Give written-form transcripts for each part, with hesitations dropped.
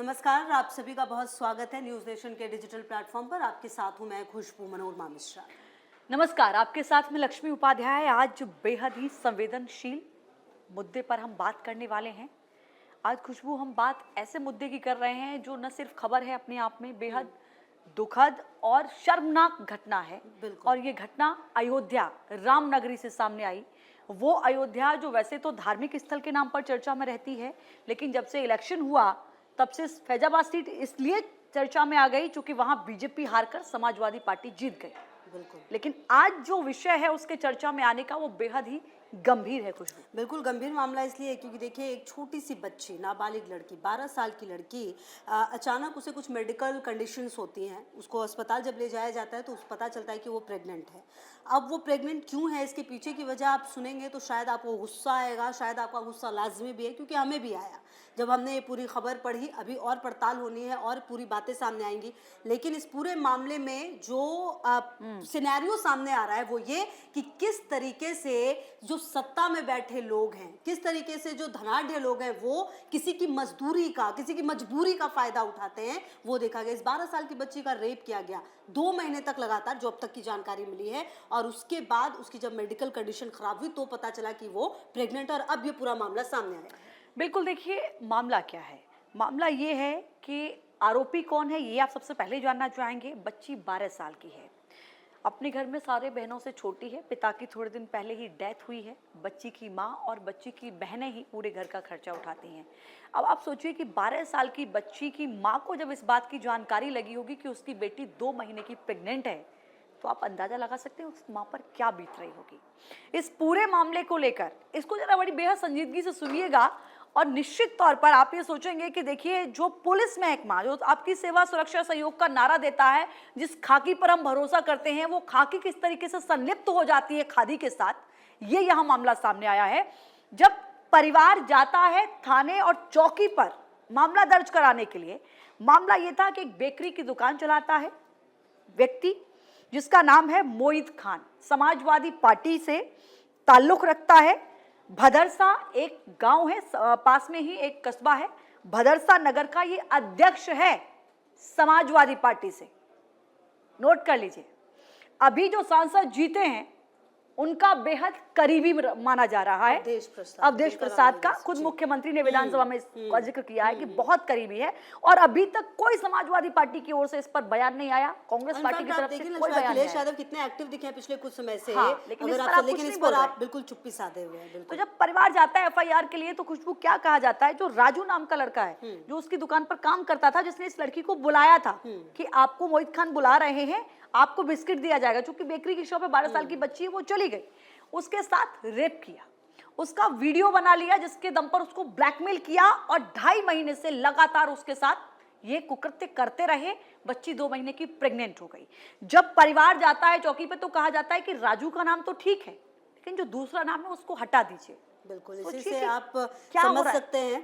नमस्कार, आप सभी का बहुत स्वागत है न्यूज नेशन के डिजिटल प्लेटफॉर्म पर। आपके साथ हूं मैं खुशबू मनोरमा मिश्रा। नमस्कार, आपके साथ में लक्ष्मी उपाध्याय। आज बेहद ही संवेदनशील मुद्दे पर हम बात करने वाले हैं। आज खुशबू हम बात ऐसे मुद्दे की कर रहे हैं जो न सिर्फ खबर है अपने आप में बेहद दुखद और शर्मनाक घटना है। और ये घटना अयोध्या रामनगरी से सामने आई। वो अयोध्या जो वैसे तो धार्मिक स्थल के नाम पर चर्चा में रहती है, लेकिन जब से इलेक्शन हुआ तब से फैजाबाद सीट इसलिए चर्चा में आ गई क्योंकि वहां बीजेपी हारकर समाजवादी पार्टी जीत गई। लेकिन आज जो विषय है उसके चर्चा में आने का वो बेहद ही गंभीर है। खुशबू, बिल्कुल गंभीर मामला इसलिए है क्योंकि देखिए, एक छोटी सी बच्ची, नाबालिग लड़की, 12 साल की लड़की, अचानक उसे कुछ मेडिकल कंडीशंस होती हैं। उसको अस्पताल जब ले जाया जाता है तो उस पता चलता है कि वो प्रेग्नेंट है। अब वो प्रेग्नेंट क्यों है, इसके पीछे की वजह आप सुनेंगे तो शायद आपको गुस्सा आएगा, शायद आपका गुस्सा लाजमी भी है, क्योंकि हमें भी आया जब हमने ये पूरी खबर पढ़ी। अभी और पड़ताल होनी है और पूरी बातें सामने आएंगी, लेकिन इस पूरे मामले में जो सिनेरियो सामने आ रहा है वो ये कि किस तरीके से जो सत्ता में बैठे लोग हैं, किस तरीके से जो धनाढ्य लोग हैं, वो किसी की मजदूरी का, किसी की मजबूरी का फायदा उठाते हैं, वो देखा गया। इस 12 साल की बच्ची का रेप किया गया 2 महीने तक लगातार, जो अब तक की जानकारी मिली है, और उसके बाद उसकी जब मेडिकल कंडीशन खराब हुई तो पता चला कि वो प्रेग्नेंट, और अब ये पूरा मामला सामने आया है। बिल्कुल, देखिए मामला क्या है। मामला ये है कि आरोपी कौन है ये आप सबसे पहले जानना चाहेंगे। बच्ची 12 साल की है, अपने घर में सारे बहनों से छोटी है। पिता की थोड़े दिन पहले ही डेथ हुई है। बच्ची की माँ और बच्ची की बहनें ही पूरे घर का खर्चा उठाती हैं। अब आप सोचिए कि 12 साल की बच्ची की माँ को जब इस बात की जानकारी लगी होगी कि उसकी बेटी 2 महीने की प्रेग्नेंट है, तो आप अंदाजा लगा सकते हैं उस माँ पर क्या बीत रही होगी। इस पूरे मामले को लेकर इसको जरा बड़ी बेहद संजीदगी से सुनिएगा, और निश्चित तौर पर आप ये सोचेंगे कि देखिए, जो पुलिस महकमा जो आपकी सेवा सुरक्षा सहयोग का नारा देता है, जिस खाकी पर हम भरोसा करते हैं, वो खाकी किस तरीके से संलिप्त हो जाती है खादी के साथ। ये यहाँ मामला सामने आया है जब परिवार जाता है थाने और चौकी पर मामला दर्ज कराने के लिए। मामला ये था कि एक बेकरी की दुकान चलाता है व्यक्ति जिसका नाम है मोहित खान, समाजवादी पार्टी से ताल्लुक रखता है। भदरसा एक गांव है, पास में ही एक कस्बा है, भदरसा नगर का ये अध्यक्ष है समाजवादी पार्टी से। नोट कर लीजिए, अभी जो सांसद जीते हैं उनका बेहद करीबी माना जा रहा है अवधेश प्रसाद का। खुद मुख्यमंत्री ने विधानसभा में इसका जिक्र किया है कि बहुत करीबी है, और अभी तक कोई समाजवादी पार्टी की ओर से इस पर बयान नहीं आया। कांग्रेस पार्टी की तरफ से कोई बयान नहीं आया। कितने एक्टिव दिखे हैं पिछले कुछ समय से। हाँ, लेकिन इस पर आप बिल्कुल चुप्पी साधे हुए हैं। तो जब परिवार जाता है एफआईआर के लिए, तो खुशबू क्या कहा जाता है, जो राजू नाम का लड़का है जो उसकी दुकान पर काम करता था, जिसने इस लड़की को बुलाया था कि आपको मोहित खान बुला रहे हैं, आपको बिस्किट दिया जाएगा, क्योंकि बेकरी की शॉप है, 12 साल की बच्ची है, वो चली गई। उसके साथ रेप किया, उसका वीडियो बना लिया, जिसके दम पर उसको ब्लैकमेल किया, और 2.5 महीने से लगातार उसके साथ ये कुकृत्य करते रहे। बच्ची 2 महीने की प्रेग्नेंट हो गई। जब परिवार जाता है चौकी पे तो कहा जाता है कि राजू का नाम तो ठीक है, लेकिन जो दूसरा नाम है उसको हटा दीजिए। बिल्कुल, इसी से आप समझ सकते हैं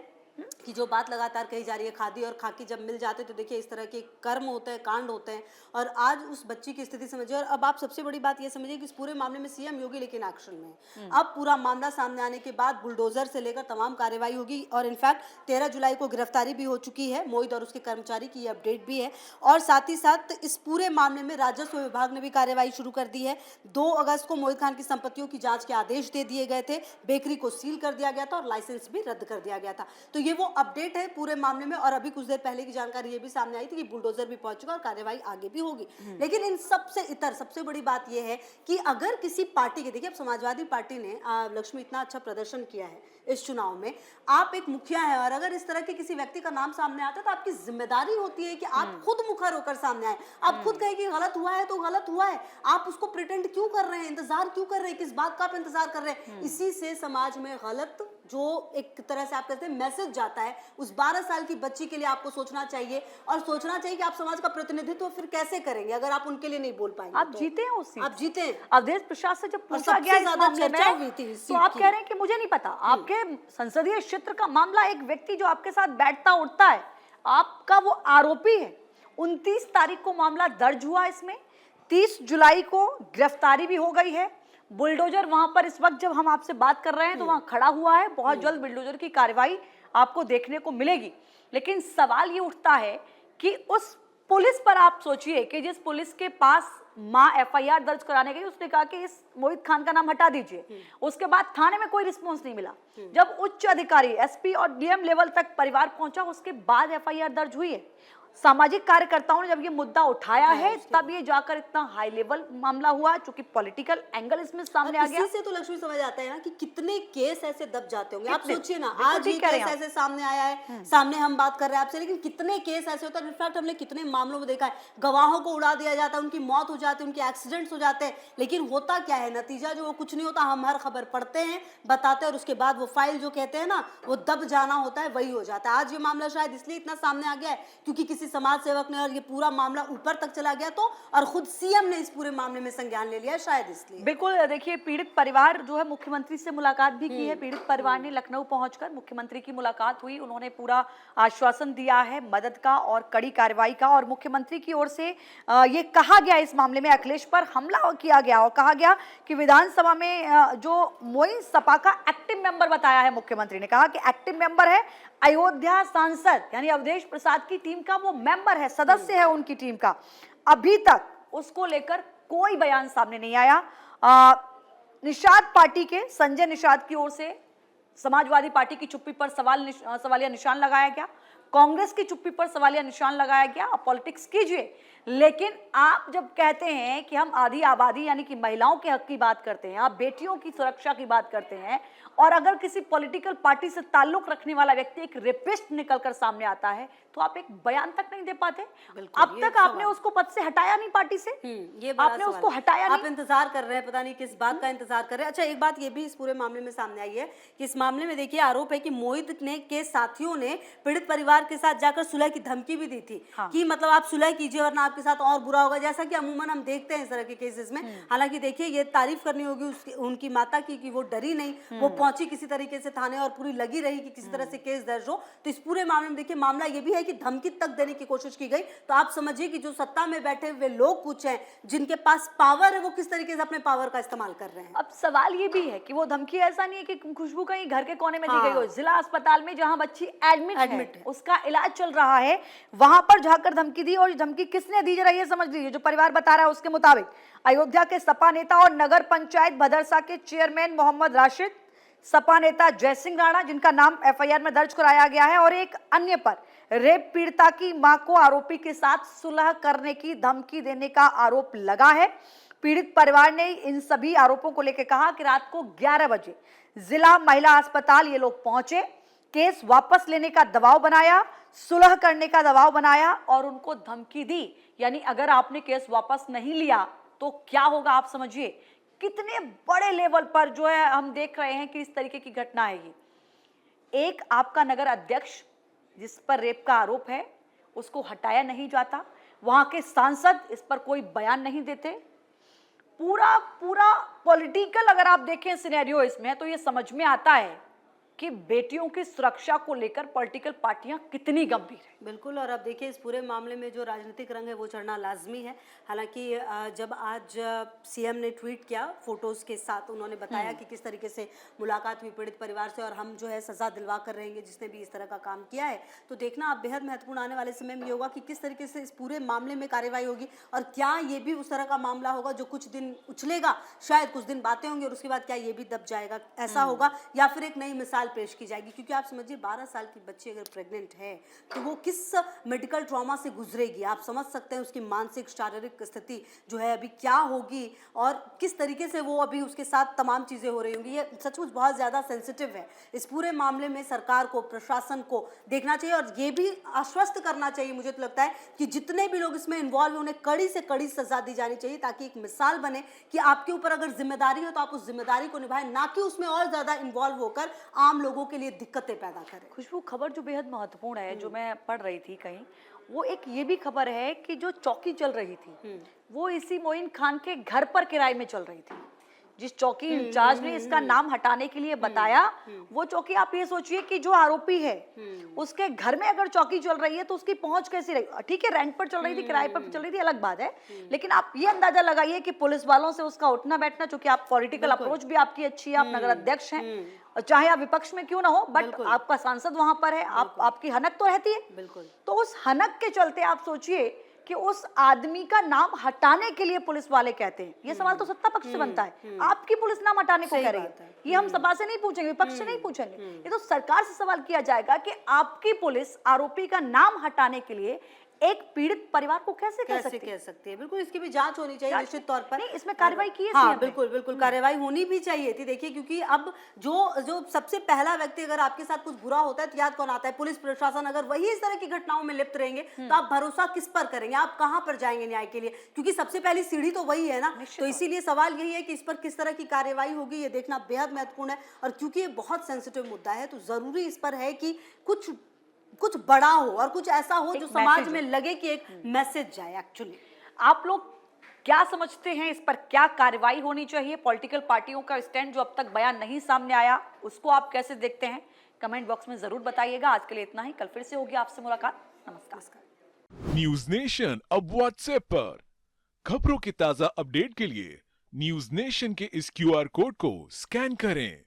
कि जो बात लगातार कही जा रही है, खादी और खाकी जब मिल जाते तो देखिए इस तरह के कर्म होते हैं, कांड होते हैं। और आज उस बच्ची की स्थिति समझिए, और अब आप सबसे बड़ी बात ये समझिए कि इस पूरे मामले में सीएम योगी लेकिन एक्शन में है। अब पूरा मामला सामने आने के बाद बुलडोजर से लेकर तमाम कार्रवाई होगी, और इनफैक्ट 13 जुलाई को गिरफ्तारी भी हो चुकी है मोहित और उसके कर्मचारी की, अपडेट भी है। और साथ ही साथ इस पूरे मामले में राजस्व विभाग ने भी कार्रवाई शुरू कर दी है। 2 अगस्त को मोहित खान की संपत्तियों की जांच के आदेश दे दिए गए थे, बेकरी को सील कर दिया गया था और लाइसेंस भी रद्द कर दिया गया था। तो ये वो अपडेट है पूरे मामले में। और अभी कुछ देर पहले की जानकारी ये भी सामने आई थी कि बुलडोजर भी पहुंच चुका और कार्रवाई आगे भी होगी। लेकिन इन सबसे इतर सबसे बड़ी बात ये है कि अगर किसी पार्टी के, देखिए अब समाजवादी पार्टी ने लक्ष्मी इतना अच्छा प्रदर्शन किया है इस चुनाव में, आप एक मुखिया है, और अगर इस तरह के किसी व्यक्ति का नाम सामने आता है तो आपकी जिम्मेदारी होती है कि आप खुद मुखर होकर सामने आए। आप खुद कहें कि गलत हुआ है तो गलत हुआ है, आप उसको प्रिटेंड क्यों कर रहे हैं, इंतजार क्यों कर रहे हैं, किस बात का आप इंतजार कर रहे हैं। इसी से समाज में गलत जो एक तरह से आप कहते हैं मैसेज जाता है, उस 12 साल की बच्ची के लिए आपको सोचना चाहिए, और सोचना चाहिए कि आप समाज का प्रतिनिधित्व फिर कैसे करेंगे अगर आप उनके लिए नहीं बोल पाएंगे। आप जीते हैं उस सीट, आप जीते हैं। अवधेश प्रसाद से जब पूछा गया इस मामले में, तो आप कह रहे हैं कि मुझे नहीं पता। आपके संसदीय क्षेत्र का मामला, एक व्यक्ति जो आपके साथ बैठता उठता है, आपका वो आरोपी है। 29 तारीख को मामला दर्ज हुआ, इसमें 30 जुलाई को गिरफ्तारी भी हो गई है। बुलडोजर वहां पर इस वक्त जब हम आपसे बात कर रहे हैं तो वहां खड़ा हुआ है। बहुत जल्द बुलडोजर की कार्रवाई आपको देखने को मिलेगी। लेकिन सवाल ये उठता है कि उस पुलिस पर आप सोचिए कि जिस पुलिस के पास माँ एफआईआर दर्ज कराने गई, उसने कहा कि इस मोहित खान का नाम हटा दीजिए। उसके बाद थाने में कोई रिस्पॉन्स नहीं मिला। जब उच्च अधिकारी एसपी और डीएम लेवल तक परिवार पहुंचा, उसके बाद एफआईआर दर्ज हुई है। सामाजिक कार्यकर्ताओं ने जब ये मुद्दा उठाया है, तब ये जाकर इतना हाई लेवल मामला हुआ, चूंकि पॉलिटिकल एंगल इसमें सामने आ गया। इसी से तो लक्ष्मी समझ आता है ना कि कितने केस ऐसे दब जाते होंगे। आप सोचिए ना, बिल्कुल आज ठीक ये कह रहे केस हैं आप। ऐसे सामने आया है, सामने हम बात कर रहे हैं आपसे, लेकिन कितने केस ऐसे होते हैं। इनफैक्ट हमने कितने मामलों में देखा है, गवाहों को उड़ा दिया जाता है, उनकी मौत हो जाती है, उनके एक्सीडेंट्स हो जाते हैं, लेकिन होता क्या है, नतीजा जो वो कुछ नहीं होता। हम हर खबर पढ़ते हैं, बताते हैं, और उसके बाद वो फाइल जो कहते हैं ना, वो दब जाना होता है, वही हो जाता है। आज ये मामला शायद इसलिए इतना सामने आ गया है क्योंकि किसी समाज सेवक ने, और ये पूरा मामला ऊपर तक चला गया तो, और खुद सीएम ने इस पूरे मामले में संज्ञान ले लिया, शायद इसलिए। बिल्कुल, देखिए पीड़ित परिवार जो है मुख्यमंत्री से मुलाकात भी की है। पीड़ित परिवार ने लखनऊ पहुंचकर मुख्यमंत्री की मुलाकात हुई, उन्होंने पूरा आश्वासन दिया है मदद का और कड़ी कार्रवाई का। और मुख्यमंत्री की ओर से ये कहा गया इस मामले में अखिलेश पर हमला किया गया और कहा गया कि विधानसभा में जो मोइन सपा का एक्टिव मेंबर बताया है, मुख्यमंत्री ने कहा कि एक्टिव मेंबर है, अयोध्या सांसद यानी अवधेश प्रसाद की टीम का वो मेंबर है, सदस्य है उनकी टीम का। अभी तक उसको लेकर कोई बयान सामने नहीं आया। निषाद पार्टी के संजय निषाद की ओर से समाजवादी पार्टी की चुप्पी पर सवालिया निशान लगाया गया, कांग्रेस की चुप्पी पर सवालिया निशान लगाया गया। आप पॉलिटिक्स कीजिए, लेकिन आप जब कहते हैं कि हम आधी आबादी यानी कि महिलाओं के हक की बात करते हैं, आप बेटियों की सुरक्षा की बात करते हैं, और अगर किसी पॉलिटिकल पार्टी से ताल्लुक रखने वाला व्यक्ति एक रेपिस्ट निकलकर सामने आता है, तो आप एक बयान तक नहीं दे पाते। अब तक आपने उसको पद से हटाया नहीं, पार्टी से ये बड़ा आपने सवाल उसको है। हटाया नहीं। आप इंतजार कर रहे हैं, पता नहीं किस बात का इंतजार कर रहे हैं। अच्छा, एक बात ये भी इस पूरे मामले में सामने आई है कि इस मामले में देखिए आरोप है कि मोहित ने के साथियों ने पीड़ित परिवार के साथ जाकर सुलह की धमकी भी दी थी। हाँ। कि मतलब आप सुलह कीजिए वरना आपके साथ और बुरा होगा, जैसा कि अमूमन हम देखते हैं इस तरह के केसेस में। हालांकि देखिए ये तारीफ करनी होगी उनकी माता की कि वो डरी नहीं, वो पहुंची किसी तरीके से थाने और पूरी लगी रही कि किसी तरह से केस दर्ज हो। तो इस पूरे मामले में देखिए मामला ये भी है कि धमकी तक देने की कोशिश की गई। तो आप समझिए कि जो सत्ता में बैठे हुए लोग कुछ हैं, जिनके पास पावर है, वो किस तरीके से अपने पावर का इस्तेमाल कर रहे हैं। अब सवाल ये भी है कि वो धमकी ऐसा नहीं है कि खुशबू कहीं घर के कोने में दी गई हो, हाँ। जिला अस्पताल में जहां बच्ची एडमिट है। है, उसका इलाज चल रहा है, वहां पर जाकर धमकी दी। और धमकी किसने दी, जरा ये समझ लीजिए। जो परिवार बता रहा है उसके मुताबिक अयोध्या के सपा नेता और नगर पंचायत भदरसा के चेयरमैन मोहम्मद राशिद, सपा नेता जयसिंह राणा जिनका नाम एफआईआर में दर्ज कराया गया है, और एक अन्य पर रेप पीड़िता की मां को आरोपी के साथ सुलह करने की धमकी देने का आरोप लगा है। पीड़ित परिवार ने इन सभी आरोपों को लेकर कहा कि रात को 11 बजे जिला महिला अस्पताल ये लोग पहुंचे, केस वापस लेने का दबाव बनाया, सुलह करने का दबाव बनाया और उनको धमकी दी। यानी अगर आपने केस वापस नहीं लिया तो क्या होगा, आप समझिए कितने बड़े लेवल पर जो है हम देख रहे हैं कि इस तरीके की घटना है। ये एक आपका नगर अध्यक्ष जिस पर रेप का आरोप है उसको हटाया नहीं जाता, वहां के सांसद इस पर कोई बयान नहीं देते। पूरा पूरा पॉलिटिकल अगर आप देखें सिनेरियो इसमें, तो ये समझ में आता है कि बेटियों की सुरक्षा को लेकर पॉलिटिकल पार्टियां कितनी गंभीर है। बिल्कुल, और अब देखिए इस पूरे मामले में जो राजनीतिक रंग है वो चढ़ना लाजमी है। हालांकि जब आज सीएम ने ट्वीट किया फोटोज के साथ, उन्होंने बताया कि किस तरीके से मुलाकात हुई पीड़ित परिवार से और हम जो है सजा दिलवा कर रहेंगे जिसने भी इस तरह का काम किया है। तो देखना अब बेहद महत्वपूर्ण आने वाले समय में ये होगा कि किस तरीके से इस पूरे मामले में कार्रवाई होगी, और क्या ये भी उस तरह का मामला होगा जो कुछ दिन उछलेगा, शायद कुछ दिन बातें होंगी और उसके बाद क्या ये भी दब जाएगा, ऐसा होगा, या फिर एक नई मिसाल पेश की जाएगी। क्योंकि आप समझिए 12 साल की बच्ची अगर प्रेग्नेंट है तो वो किस मेडिकल ट्रॉमा से गुजरेगी, आप समझ सकते हैं उसकी मानसिक शारीरिक स्थिति जो है अभी क्या होगी और किस तरीके से वो अभी उसके साथ तमाम चीज़ें हो रही होंगी। ये सचमुच बहुत ज़्यादा सेंसिटिव है। इस पूरे मामले में सरकार को, प्रशासन को देखना चाहिए और ये भी आश्वस्त करना चाहिए, मुझे तो लगता है कि जितने भी लोग इसमें इन्वॉल्व हैं उन्हें कड़ी से कड़ी सजा दी जानी चाहिए, ताकि एक मिसाल बने कि आपके ऊपर अगर जिम्मेदारी हो तो आप उस जिम्मेदारी को निभाएं, ना कि उसमें और ज़्यादा इन्वॉल्व होकर आम लोगों के लिए दिक्कतें पैदा करें। खुशबू, खबर जो बेहद महत्वपूर्ण है, जो मैं पढ़ रही थी कहीं, वो एक ये भी खबर है कि जो चौकी चल रही थी वो इसी मोइन खान के घर पर किराए में चल रही थी। जिस चौकी इंचार्ज ने इसका नाम हटाने के लिए बताया, वो चौकी आप ये सोचिए कि जो आरोपी है उसके घर में अगर चौकी चल रही है तो उसकी पहुंच कैसी रही। ठीक है, रेंट पर चल रही थी, किराए पर चल रही थी, अलग बात है, लेकिन आप ये अंदाजा लगाइए कि पुलिस वालों से उसका उठना बैठना, चूंकि आप पॉलिटिकल अप्रोच भी आपकी अच्छी है, आप नगर अध्यक्ष हैं, और चाहे आप विपक्ष में क्यों ना हो, बट आपका सांसद वहां पर है, आपकी हनक तो रहती है। बिल्कुल। तो उस हनक के चलते आप सोचिए कि उस आदमी का नाम हटाने के लिए पुलिस वाले कहते हैं। ये सवाल तो सत्ता पक्ष से बनता है, आपकी पुलिस नाम हटाने को कह रही है। ये हम सभा से नहीं पूछेंगे, विपक्ष से नहीं पूछेंगे, ये तो सरकार से सवाल किया जाएगा कि आपकी पुलिस आरोपी का नाम हटाने के लिए एक पीड़ित परिवार को कैसे कह सकती है। बिल्कुल, इसकी भी जांच होनी चाहिए निश्चित तौर पर। नहीं, इसमें कार्रवाई की है हाँ, सीएम ने। बिल्कुल बिल्कुल कार्रवाई होनी भी चाहिए थी। देखिए, क्योंकि अब जो सबसे पहला व्यक्ति अगर आपके साथ कुछ बुरा होता है तो याद कौन आता है? पुलिस प्रशासन। अगर वही इस तरह की घटनाओं में लिप्त रहेंगे तो आप भरोसा किस पर करेंगे? आप कहां पर जाएंगे न्याय के लिए? क्योंकि सबसे पहली सीढ़ी तो वही है ना। तो इसीलिए सवाल यही है कि इस पर किस तरह की कार्रवाई होगी, ये देखना बेहद महत्वपूर्ण है। और क्योंकि ये बहुत सेंसिटिव मुद्दा है तो जरूरी इस पर है कि कुछ बड़ा हो और कुछ ऐसा हो जो समाज में लगे कि एक मैसेज जाए। एक्चुअली आप लोग क्या समझते हैं, इस पर क्या कार्रवाई होनी चाहिए? पॉलिटिकल पार्टियों का स्टैंड जो अब तक बयान नहीं सामने आया, उसको आप कैसे देखते हैं? कमेंट बॉक्स में जरूर बताइएगा। आज के लिए इतना ही, कल फिर से होगी आपसे मुलाकात। नमस्कार। न्यूज नेशन अब व्हाट्सएप पर खबरों के ताजा अपडेट के लिए न्यूज नेशन के इस QR कोड को स्कैन करें